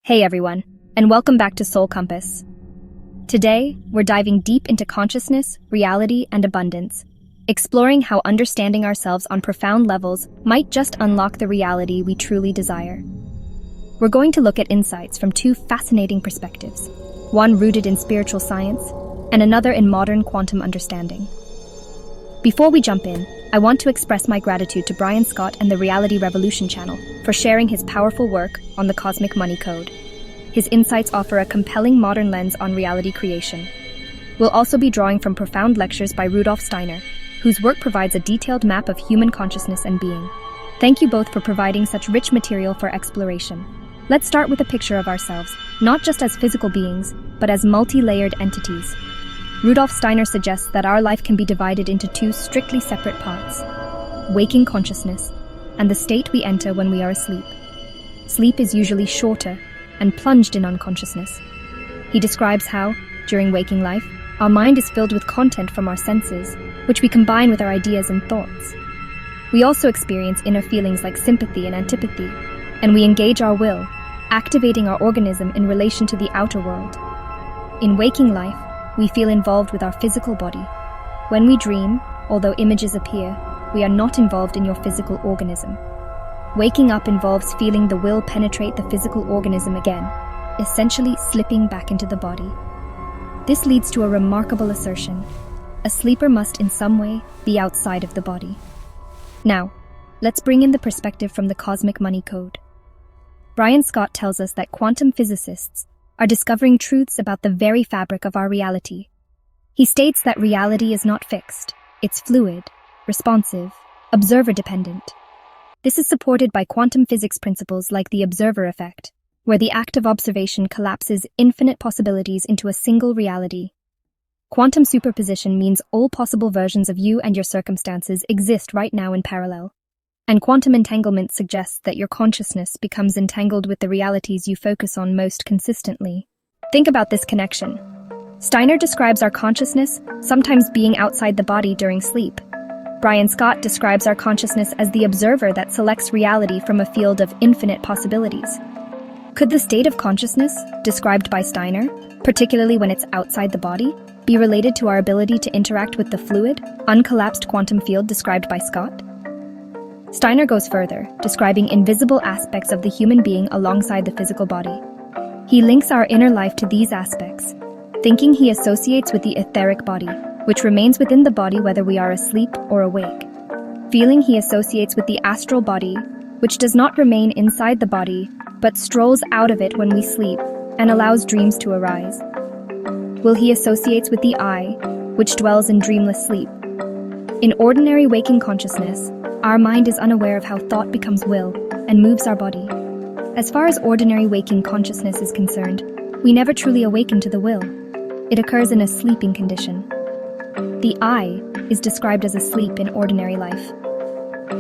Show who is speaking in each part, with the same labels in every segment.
Speaker 1: Hey everyone, and welcome back to Soul Compass. Today, we're diving deep into consciousness, reality, and abundance, exploring how understanding ourselves on profound levels might just unlock the reality we truly desire. We're going to look at insights from two fascinating perspectives, one rooted in spiritual science, and another in modern quantum understanding. Before we jump in, I want to express my gratitude to Brian Scott and the Reality Revolution channel for sharing his powerful work on the Cosmic Money Code. His insights offer a compelling modern lens on reality creation. We'll also be drawing from profound lectures by Steiner, whose work provides a detailed map of human consciousness and being. Thank you both for providing such rich material for exploration. Let's start with a picture of ourselves, not just as physical beings, but as multi-layered entities. Steiner suggests that our life can be divided into two strictly separate parts: waking consciousness, and the state we enter when we are asleep. Sleep is usually shorter and plunged in unconsciousness. He describes how, during waking life, our mind is filled with content from our senses, which we combine with our ideas and thoughts. We also experience inner feelings like sympathy and antipathy, and we engage our will, activating our organism in relation to the outer world. In waking life, we feel involved with our physical body. When we dream, although images appear, we are not involved in your physical organism. Waking up involves feeling the will penetrate the physical organism again, essentially slipping back into the body. This leads to a remarkable assertion: a sleeper must in some way be outside of the body. Now, let's bring in the perspective from the Cosmic Money Code. Brian Scott tells us that quantum physicists are discovering truths about the very fabric of our reality. He states that reality is not fixed, it's fluid, responsive, observer-dependent. This is supported by quantum physics principles like the observer effect, where the act of observation collapses infinite possibilities into a single reality. Quantum superposition means all possible versions of you and your circumstances exist right now in parallel. And quantum entanglement suggests that your consciousness becomes entangled with the realities you focus on most consistently. Think about this connection. Steiner describes our consciousness sometimes being outside the body during sleep. Brian Scott describes our consciousness as the observer that selects reality from a field of infinite possibilities. Could the state of consciousness, described by Steiner, particularly when it's outside the body, be related to our ability to interact with the fluid, uncollapsed quantum field described by Scott? Steiner goes further, describing invisible aspects of the human being alongside the physical body. He links our inner life to these aspects, thinking he associates with the etheric body, which remains within the body whether we are asleep or awake. Feeling he associates with the astral body, which does not remain inside the body, but strolls out of it when we sleep and allows dreams to arise. Will he associates with the I, which dwells in dreamless sleep. In ordinary waking consciousness, our mind is unaware of how thought becomes will and moves our body. As far as ordinary waking consciousness is concerned, we never truly awaken to the will. It occurs in a sleeping condition. The I is described as asleep in ordinary life.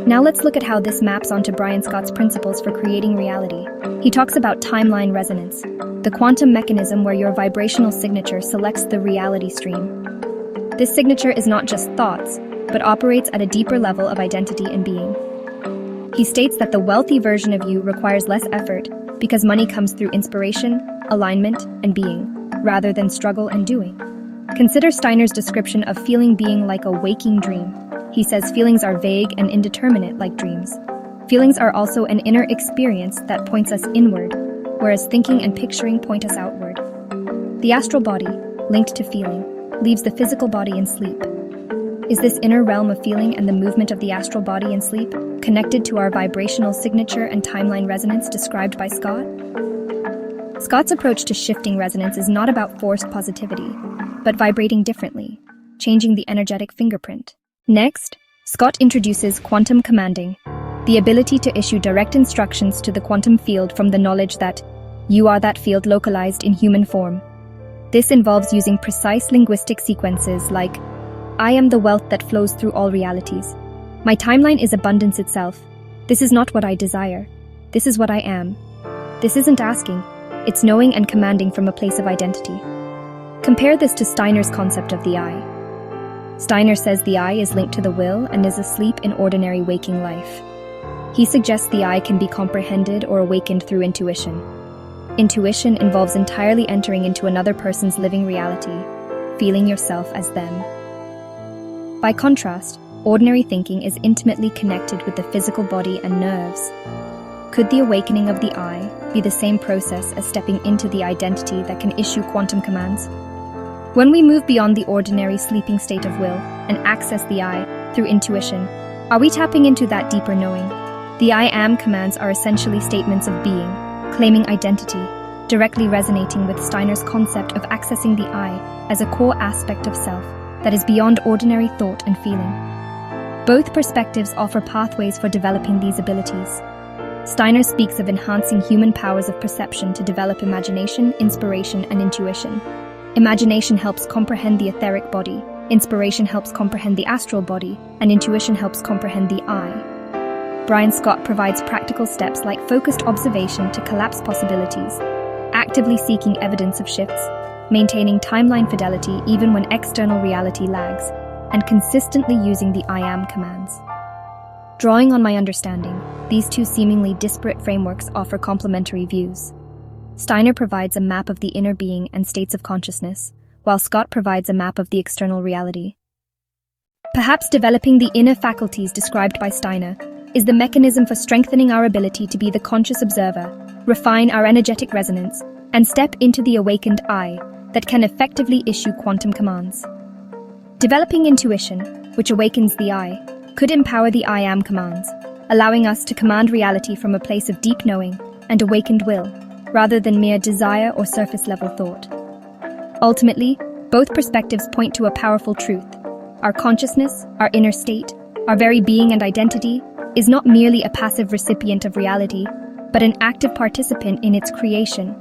Speaker 1: Now let's look at how this maps onto Brian Scott's principles for creating reality. He talks about timeline resonance, the quantum mechanism where your vibrational signature selects the reality stream. This signature is not just thoughts, but operates at a deeper level of identity and being. He states that the wealthy version of you requires less effort because money comes through inspiration, alignment, and being, rather than struggle and doing. Consider Steiner's description of feeling being like a waking dream. He says feelings are vague and indeterminate like dreams. Feelings are also an inner experience that points us inward, whereas thinking and picturing point us outward. The astral body, linked to feeling, leaves the physical body in sleep. Is this inner realm of feeling and the movement of the astral body in sleep connected to our vibrational signature and timeline resonance described by Scott? Scott's approach to shifting resonance is not about forced positivity, but vibrating differently, changing the energetic fingerprint. Next, Scott introduces quantum commanding, the ability to issue direct instructions to the quantum field from the knowledge that you are that field localized in human form. This involves using precise linguistic sequences like, I am the wealth that flows through all realities. My timeline is abundance itself. This is not what I desire. This is what I am. This isn't asking. It's knowing and commanding from a place of identity. Compare this to Steiner's concept of the I. Steiner says the I is linked to the will and is asleep in ordinary waking life. He suggests the I can be comprehended or awakened through intuition. Intuition involves entirely entering into another person's living reality, feeling yourself as them. By contrast, ordinary thinking is intimately connected with the physical body and nerves. Could the awakening of the I be the same process as stepping into the identity that can issue quantum commands? When we move beyond the ordinary sleeping state of will and access the I through intuition, are we tapping into that deeper knowing? The I am commands are essentially statements of being, claiming identity, directly resonating with Steiner's concept of accessing the I as a core aspect of self that is beyond ordinary thought and feeling. Both perspectives offer pathways for developing these abilities. Steiner speaks of enhancing human powers of perception to develop imagination, inspiration, and intuition. Imagination helps comprehend the etheric body, inspiration helps comprehend the astral body, and intuition helps comprehend the I. Brian Scott provides practical steps like focused observation to collapse possibilities, actively seeking evidence of shifts, maintaining timeline fidelity even when external reality lags, and consistently using the I am commands. Drawing on my understanding, these two seemingly disparate frameworks offer complementary views. Steiner provides a map of the inner being and states of consciousness, while Scott provides a map of the external reality. Perhaps developing the inner faculties described by Steiner is the mechanism for strengthening our ability to be the conscious observer, refine our energetic resonance, and step into the awakened I that can effectively issue quantum commands. Developing intuition, which awakens the I, could empower the I am commands, allowing us to command reality from a place of deep knowing and awakened will, rather than mere desire or surface-level thought. Ultimately, both perspectives point to a powerful truth. Our consciousness, our inner state, our very being and identity is not merely a passive recipient of reality, but an active participant in its creation.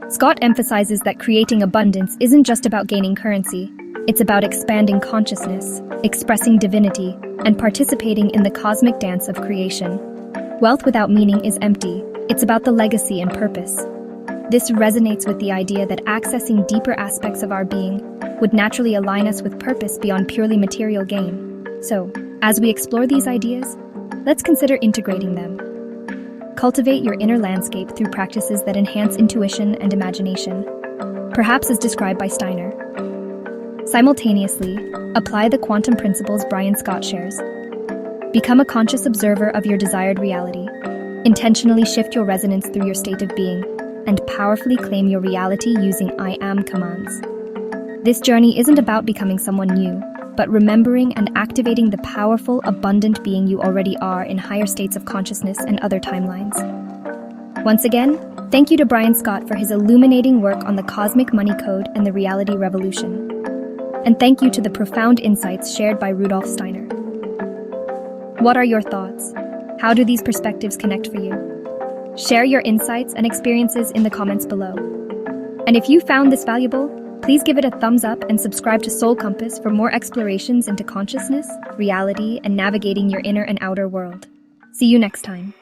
Speaker 1: Scott emphasizes that creating abundance isn't just about gaining currency. It's about expanding consciousness, expressing divinity, and participating in the cosmic dance of creation. Wealth without meaning is empty. It's about the legacy and purpose. This resonates with the idea that accessing deeper aspects of our being would naturally align us with purpose beyond purely material gain. So, as we explore these ideas, let's consider integrating them. Cultivate your inner landscape through practices that enhance intuition and imagination, perhaps as described by Steiner. Simultaneously, apply the quantum principles Brian Scott shares. Become a conscious observer of your desired reality. Intentionally shift your resonance through your state of being, and powerfully claim your reality using I am commands. This journey isn't about becoming someone new, but remembering and activating the powerful, abundant being you already are in higher states of consciousness and other timelines. Once again, thank you to Brian Scott for his illuminating work on the cosmic money code and the reality revolution. And thank you to the profound insights shared by Rudolf Steiner. What are your thoughts? How do these perspectives connect for you? Share your insights and experiences in the comments below. And if you found this valuable, please give it a thumbs up and subscribe to Soul Compass for more explorations into consciousness, reality, and navigating your inner and outer world. See you next time.